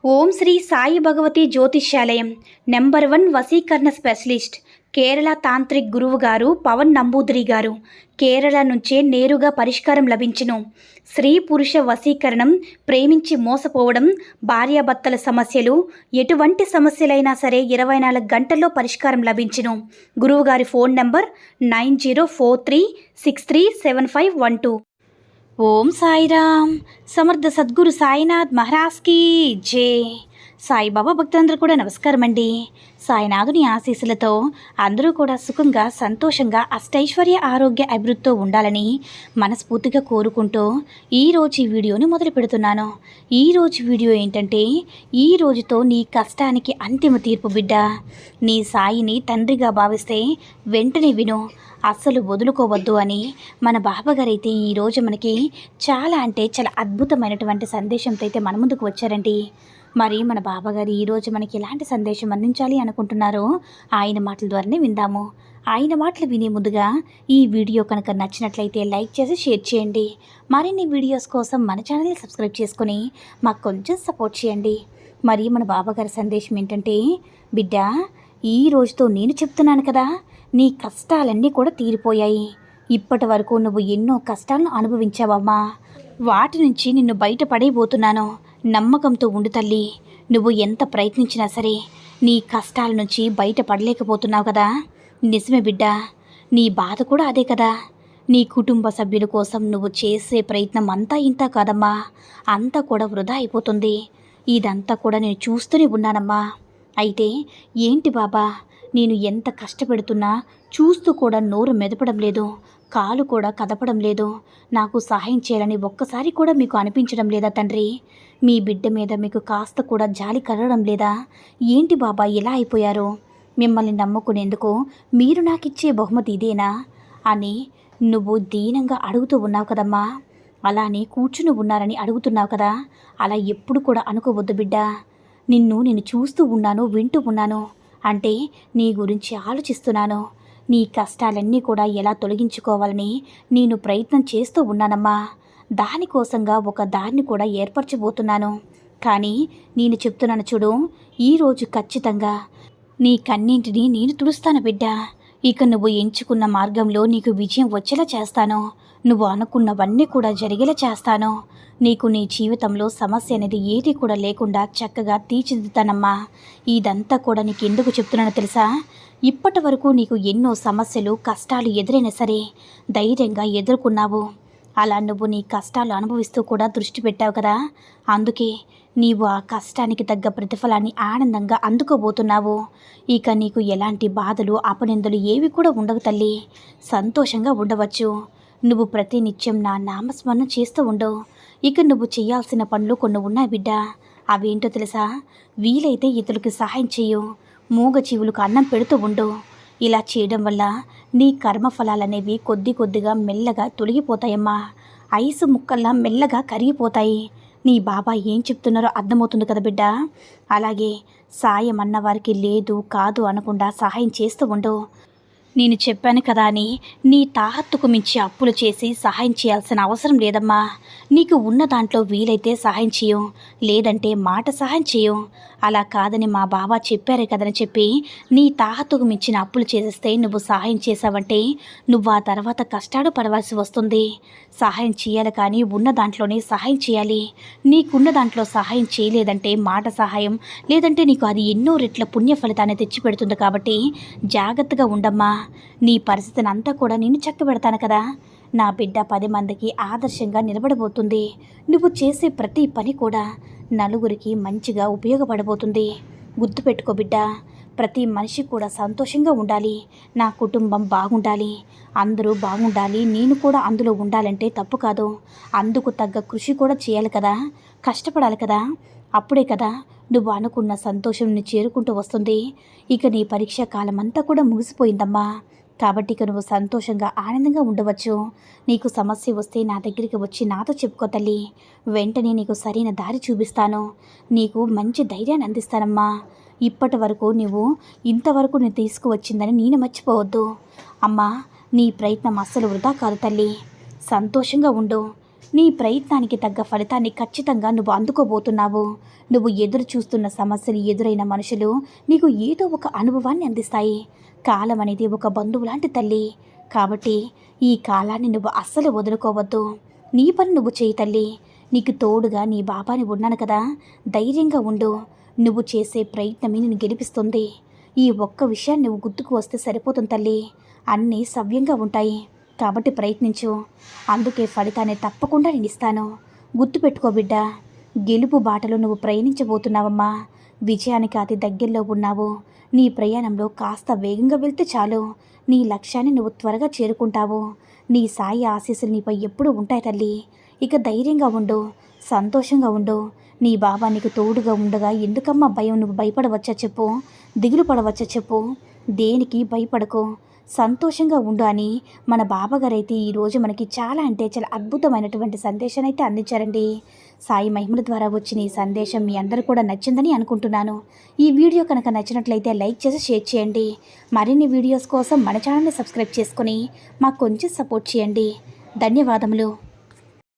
ఓం శ్రీ సాయి భగవతి జ్యోతిష్యాలయం నెంబర్ 1 వశీకరణ specialist Kerala tantric గురువు గారు పవన్ నంబూదిరి గారు. కేరళ నుంచే నేరుగా పరిష్కారం లభించును. స్త్రీ పురుష వశీకరణం, ప్రేమించి మోసపోవడం, భార్యాభర్తల సమస్యలు, ఎటువంటి సమస్యలైనా సరే 24 గంటల్లో పరిష్కారం లభించును. గురువుగారి ఫోన్ నంబర్ 9043637512. ఓం సాయిరామ్. సమర్థ సద్గురు సాయినాథ్ మహారాజ్కి జై. సాయిబాబా భక్తులందరూ కూడా నమస్కారం అండి. సాయినాథుని ఆశీస్సులతో అందరూ కూడా సుఖంగా, సంతోషంగా, అష్టైశ్వర్య, ఆరోగ్య అభివృద్ధితో ఉండాలని మనస్ఫూర్తిగా కోరుకుంటూ ఈరోజు ఈ వీడియోని మొదలు పెడుతున్నాను. ఈరోజు వీడియో ఏంటంటే, ఈ రోజుతో నీ కష్టానికి అంతిమ తీర్పు బిడ్డ. నీ సాయిని తండ్రిగా భావిస్తే వెంటనే విను, అస్సలు వదులుకోవద్దు అని మన బాబాగారు అయితే ఈరోజు మనకి చాలా అద్భుతమైనటువంటి సందేశంతో అయితే మన ముందుకు వచ్చారండి. మరి మన బాబాగారు ఈరోజు మనకి ఎలాంటి సందేశం అందించాలి అనుకుంటున్నారో ఆయన మాటల ద్వారానే విందాము. ఆయన మాటలు వినే ముందుగా ఈ వీడియో కనుక నచ్చినట్లయితే లైక్ చేసి షేర్ చేయండి. మరిన్ని వీడియోస్ కోసం మన ఛానల్ని సబ్స్క్రైబ్ చేసుకొని మాకు కొంచెం సపోర్ట్ చేయండి. మరి మన బాబాగారి సందేశం ఏంటంటే, బిడ్డ, ఈ రోజుతో నేను చెప్తున్నాను కదా, నీ కష్టాలన్నీ కూడా తీరిపోయాయి. ఇప్పటి వరకు నువ్వు ఎన్నో కష్టాలను అనుభవించావమ్మా. వాటి నుంచి నిన్ను బయటపడేయబోతున్నాను. నమ్మకంతో ఉండు తల్లి. నువ్వు ఎంత ప్రయత్నించినా సరే నీ కష్టాల నుంచి బయటపడలేకపోతున్నావు కదా. నిజమే బిడ్డ, నీ బాధ కూడా అదే కదా. నీ కుటుంబ సభ్యుల కోసం నువ్వు చేసే ప్రయత్నం అంతా ఇంత కాదమ్మా, అంతా కూడా వృధా అయిపోతుంది. ఇదంతా కూడా నేను చూస్తూనే ఉన్నానమ్మా. అయితే ఏంటి బాబా, నేను ఎంత కష్టపెడుతున్నా చూస్తూ కూడా నోరు మెదపడం లేదు, కాలు కూడా కదపడం లేదు. నాకు సహాయం చేయాలని ఒక్కసారి కూడా మీకు అనిపించడం లేదా తండ్రి? మీ బిడ్డ మీద మీకు కాస్త కూడా జాలి కలగడం లేదా? ఏంటి బాబా ఇలా అయిపోయారు? మిమ్మల్ని నమ్ముకునేందుకు మీరు నాకిచ్చే బహుమతి ఇదేనా అని నువ్వు దీనంగా అడుగుతూ ఉన్నావు కదమ్మా. అలానే కూర్చుని ఉన్నారని అడుగుతున్నావు కదా. అలా ఎప్పుడు కూడా అనుకోవద్దు బిడ్డ. నేను చూస్తూ ఉన్నాను, వింటూ ఉన్నాను, అంటే నీ గురించి ఆలోచిస్తున్నాను. నీ కష్టాలన్నీ కూడా ఎలా తొలగించుకోవాలని నేను ప్రయత్నం చేస్తూ ఉన్నానమ్మా. దానికోసంగా ఒక దారిని కూడా ఏర్పరచబోతున్నాను. కానీ నేను చెప్తున్నాను చూడు, ఈరోజు ఖచ్చితంగా నీ కన్నింటిని నేను తుడుస్తాను బిడ్డ. ఇక నువ్వు ఎంచుకున్న మార్గంలో నీకు విజయం వచ్చేలా చేస్తాను. నువ్వు అనుకున్నవన్నీ కూడా జరిగేలా చేస్తాను. నీకు నీ జీవితంలో సమస్య అనేది ఏది కూడా లేకుండా చక్కగా తీర్చిదిద్దుతానమ్మా. ఇదంతా కూడా నీకు ఎందుకు చెప్తున్నానో తెలుసా? ఇప్పటి వరకు నీకు ఎన్నో సమస్యలు, కష్టాలు ఎదురైనా సరే ధైర్యంగా ఎదుర్కొన్నావు. అలా నువ్వు నీ కష్టాలు అనుభవిస్తూ కూడా దృష్టి పెట్టావు కదా. అందుకే నీవు ఆ కష్టానికి తగ్గ ప్రతిఫలాన్ని ఆనందంగా అందుకోబోతున్నావు. ఇక నీకు ఎలాంటి బాధలు, అపనిందలు ఏవి కూడా ఉండవు తల్లి. సంతోషంగా ఉండవచ్చు. నువ్వు ప్రతినిత్యం నా నామస్మరణ చేస్తూ ఉండు. ఇక నువ్వు చేయాల్సిన పనులు కొన్ని ఉన్నాయి బిడ్డ. అవేంటో తెలుసా? వీలైతే ఇతరులకు సహాయం చేయు. మూగజీవులకు అన్నం పెడుతూ ఉండు. ఇలా చేయడం వల్ల నీ కర్మఫలాలనేవి కొద్ది కొద్దిగా మెల్లగా తొలగిపోతాయమ్మా. ఐసు ముక్కల్లా మెల్లగా కరిగిపోతాయి. నీ బాబా ఏం చెప్తున్నారో అర్థమవుతుంది కదా బిడ్డ. అలాగే సాయం అన్నవారికి లేదు కాదు అనకుండా సహాయం చేస్తూ ఉండు. నేను చెప్పాను కదా అని నీ తాహత్తుకు మించి అప్పులు చేసి సహాయం చేయాల్సిన అవసరం లేదమ్మా. నీకు ఉన్న దాంట్లో వీలైతే సహాయం చేయు, లేదంటే మాట సహాయం చేయు. అలా కాదని మా బాబా చెప్పారే కదని చెప్పి నీ తాహత్తుకు మించిన అప్పులు చేసేస్తే నువ్వు సహాయం చేసావంటే నువ్వు ఆ తర్వాత కష్టాలు పడవలసి వస్తుంది. సహాయం చేయాలి కానీ ఉన్న దాంట్లోనే సహాయం చేయాలి. నీకున్న దాంట్లో సహాయం చేయలేదంటే మాట సహాయం, లేదంటే నీకు అది ఎన్నో రెట్ల పుణ్య ఫలితాన్ని తెచ్చిపెడుతుంది. కాబట్టి జాగ్రత్తగా ఉండమ్మా. నీ పరిస్థితిని అంతా కూడా నేను చక్కబెడతాను కదా. నా బిడ్డ 10 మందికి ఆదర్శంగా నిలబడబోతుంది. నువ్వు చేసే ప్రతి పని కూడా నలుగురికి మంచిగా ఉపయోగపడబోతుంది. గుర్తుపెట్టుకో బిడ్డ, ప్రతి మనిషి కూడా సంతోషంగా ఉండాలి. నా కుటుంబం బాగుండాలి, అందరూ బాగుండాలి, నేను కూడా అందులో ఉండాలంటే తప్పు కాదు. అందుకు తగ్గ కృషి కూడా చేయాలి కదా, కష్టపడాలి కదా. అప్పుడే కదా నువ్వు అనుకున్న సంతోషం ని చేరుకుంటూ వస్తుంది. ఇక నీ పరీక్షా కాలం అంతా కూడా ముగిసిపోయిందమ్మా. కాబట్టి ఇక నువ్వు సంతోషంగా, ఆనందంగా ఉండవచ్చు. నీకు సమస్య వస్తే నా దగ్గరికి వచ్చి నాతో చెప్పుకో తల్లి. వెంటనే నీకు సరైన దారి చూపిస్తాను. నీకు మంచి ధైర్యాన్ని అందిస్తానమ్మా. ఇప్పటి వరకు నువ్వు ఇంతవరకు నేను తీసుకువచ్చిందని నేను మర్చిపోవద్దు. అమ్మా, నీ ప్రయత్నం అస్సలు వృధా కాదు తల్లి. సంతోషంగా ఉండు. నీ ప్రయత్నానికి తగ్గ ఫలితాన్ని ఖచ్చితంగా నువ్వు అందుకోబోతున్నావు. నువ్వు ఎదురు చూస్తున్న సమస్యలు, ఎదురైన మనుషులు నీకు ఏదో ఒక అనుభవాన్ని అందిస్తాయి. కాలం అనేది ఒక బంధువు లాంటి తల్లి. కాబట్టి ఈ కాలాన్ని నువ్వు అస్సలు వదులుకోవద్దు. నీ పని నువ్వు చేయి తల్లి. నీకు తోడుగా నీ బాబాని ఉన్నాను కదా, ధైర్యంగా ఉండు. నువ్వు చేసే ప్రయత్నమే నిన్ను గెలిపిస్తుంది. ఈ ఒక్క విషయాన్ని నువ్వు గుర్తుకు వస్తే సరిపోతుంది తల్లి. అన్నీ సవ్యంగా ఉంటాయి. కాబట్టి ప్రయత్నించు. అందుకే ఫలితాన్ని తప్పకుండా నేను ఇస్తాను. గుర్తుపెట్టుకో బిడ్డ, గెలుపు బాటలో నువ్వు ప్రయాణించబోతున్నావమ్మా. విజయానికి అతి దగ్గరలో ఉన్నావు. నీ ప్రయాణంలో కాస్త వేగంగా వెళ్తే చాలు. నీ లక్ష్యాన్ని నువ్వు త్వరగా చేరుకుంటావు. నీ సాయి ఆశీస్సులు నీపై ఎప్పుడూ ఉంటాయి తల్లి. ఇక ధైర్యంగా ఉండు, సంతోషంగా ఉండు. నీ బాబా నీకు తోడుగా ఉండగా ఎందుకమ్మా భయం? నువ్వు భయపడవచ్చా చెప్పు? దిగులు పడవచ్చా చెప్పు? దేనికి భయపడకు, సంతోషంగా ఉండు అని మన బాబాగారైతే ఈరోజు మనకి చాలా అంటే చాలా అద్భుతమైనటువంటి సందేశాన్ని అయితే అందించారండి. సాయి మహిమల ద్వారా వచ్చిన ఈ సందేశం మీ అందరూ కూడా నచ్చిందని అనుకుంటున్నాను. ఈ వీడియో కనుక నచ్చినట్లయితే లైక్ చేసి షేర్ చేయండి. మరిన్ని వీడియోస్ కోసం మన ఛానల్ని సబ్స్క్రైబ్ చేసుకొని మాకు కొంచెం సపోర్ట్ చేయండి. ధన్యవాదములు.